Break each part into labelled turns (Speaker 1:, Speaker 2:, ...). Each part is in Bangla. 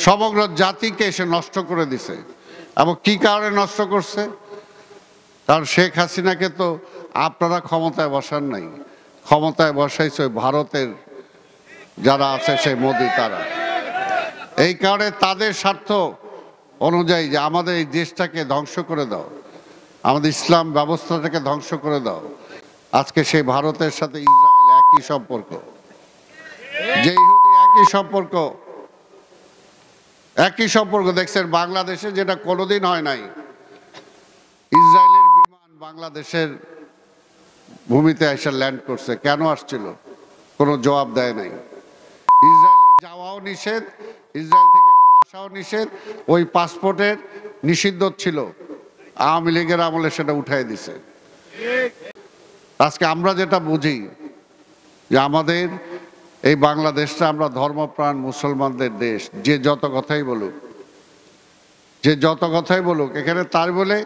Speaker 1: সমগ্র জাতিকে সে নষ্ট করে দিছে। এবং কি কারণে নষ্ট করছে? কারণ শেখ হাসিনাকে তো আপনারা ক্ষমতায় বসান নাই, ক্ষমতায় বসাইছে ভারতের যারা আছে সেই মোদি তারা। এই কারণে তাদের স্বার্থ অনুযায়ী যে আমাদের এই দেশটাকে ধ্বংস করে দাও, আমাদের ইসলাম ব্যবস্থাটাকে ধ্বংস করে দাও। আজকে সেই ভারতের সাথে ইসরায়েল একই সম্পর্ক, যে ইহুদি একই সম্পর্ক দেখছেন বাংলাদেশে, যেটা কোনোদিন হয় নাই। ইসরায়েলের বিমান বাংলাদেশের ভূমিতে এসে ল্যান্ড করছে, কেন আসছিল? কোনো জবাব দেয় নাই। ইসরায়েলে যাওয়াও নিষেধ, ইসরায়েল থেকে আসাও নিষেধ, ওই পাসপোর্টের নিষিদ্ধ ছিল, আওয়ামী লীগের আমলে সেটা উঠাই দিছে। আজকে আমরা যেটা বুঝি যে আমাদের এই বাংলাদেশটা আমরা ধর্মপ্রাণ মুসলমানদের দেশ। যে যত কথাই বলুক, এখানে তার বলে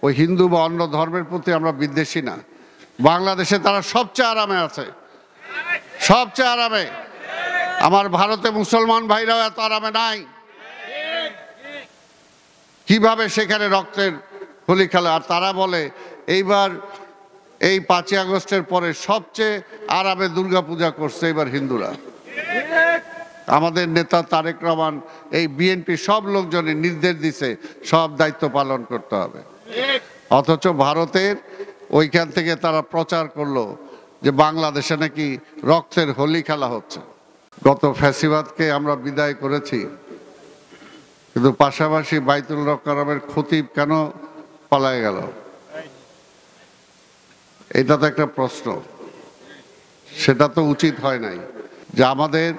Speaker 1: ওই হিন্দু বা অন্য ধর্মের প্রতি আমরা বিদ্বেষী না। বাংলাদেশে তারা সবচেয়ে আরামে আছে, সবচেয়ে আরামে। আমার ভারতে মুসলমান ভাইরাও এত আরামে নাই। কিভাবে সেখানে রক্তের হোলি খেলা। আর তারা বলে এইবার এই 5ই আগস্টের পরে সবচেয়ে আরামে দুর্গাপূজা করছে এবার হিন্দুরা। আমাদের নেতা তারেক রহমান এই বিএনপি সব লোকজনের নির্দেশ দিছে সব দায়িত্ব পালন করতে হবে। অথচ ভারতের ওইখান থেকে তারা প্রচার করলো যে বাংলাদেশে নাকি রক্তের হোলি খেলা হচ্ছে। গত ফ্যাসিবাদকে আমরা বিদায় করেছি, কিন্তু পাশাপাশি বাইতুল মোকাররমের খতিব কেন পালায় গেল? এটা তো একটা প্রশ্ন। সেটা তো উচিত হয় নাই। যে আমাদের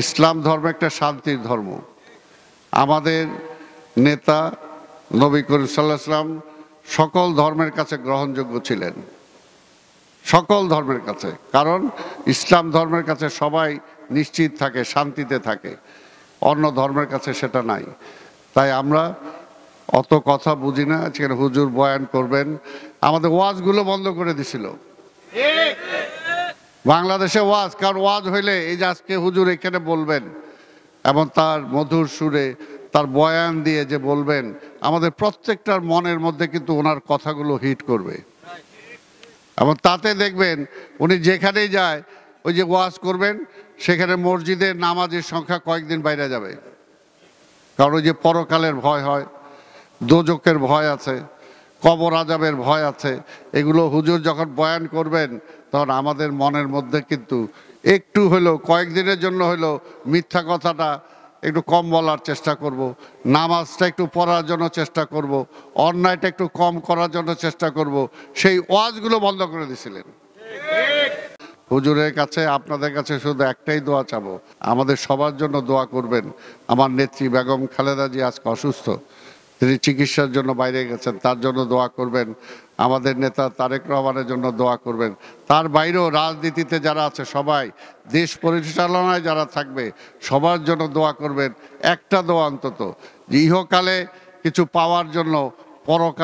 Speaker 1: ইসলাম ধর্ম একটা শান্তির ধর্ম। আমাদের নেতা নবী করিম সাল্লাল্লাহু আলাইহি ওয়াসাল্লাম সকল ধর্মের কাছে গ্রহণযোগ্য ছিলেন, সকল ধর্মের কাছে। কারণ ইসলাম ধর্মের কাছে সবাই নিশ্চিত থাকে, শান্তিতে থাকে, অন্য ধর্মের কাছে সেটা নাই। তাই আমরা অত কথা বুঝি না। আজকে হুজুর বয়ান করবেন, আমাদের ওয়াজগুলো বন্ধ করে দিছিল বাংলাদেশে ওয়াজ। কারণ ওয়াজ হইলে এই যে আজকে হুজুর এখানে বলবেন এবং তার মধুর সুরে তার বয়ান দিয়ে যে বলবেন, আমাদের প্রত্যেকটার মনের মধ্যে কিন্তু ওনার কথাগুলো হিট করবে। এবং তাতে দেখবেন উনি যেখানেই যায় ওই যে ওয়াজ করবেন, সেখানে মসজিদের নামাজের সংখ্যা কয়েকদিন বাইরে যাবে। কারণ ওই যে পরকালের ভয় হয়, দোজকের ভয় আছে, কবর আযাবের ভয় আছে। এগুলো হুজুর যখন বয়ান করবেন তখন আমাদের মনের মধ্যে কিন্তু একটু হলেও, কয়েকদিনের জন্য হলেও মিথ্যা কথাটা একটু কম বলার চেষ্টা করব, নামাজটা একটু পড়ার জন্য চেষ্টা করব, অন্যায়টা একটু কম করার জন্য চেষ্টা করব। সেই ওয়াজগুলো বন্ধ করে দিয়েছিলেন। হুজুরের কাছে, আপনাদের কাছে শুধু একটাই দোয়া চাবো, আমাদের সবার জন্য দোয়া করবেন। আমার নেত্রী বেগম খালেদা জি আজকে অসুস্থ, তিনি চিকিৎসার জন্য বাইরে গেছেন, তার জন্য দোয়া করবেন। আমাদের নেতা তারেক রহমানের জন্য দোয়া করবেন। তার বাইরেও রাজনীতিতে যারা আছে সবাই, দেশ পরিচালনায় যারা থাকবে সবার জন্য দোয়া করবেন। একটা দোয়া অন্তত, যে ইহকালে কিছু পাওয়ার জন্য পরকাল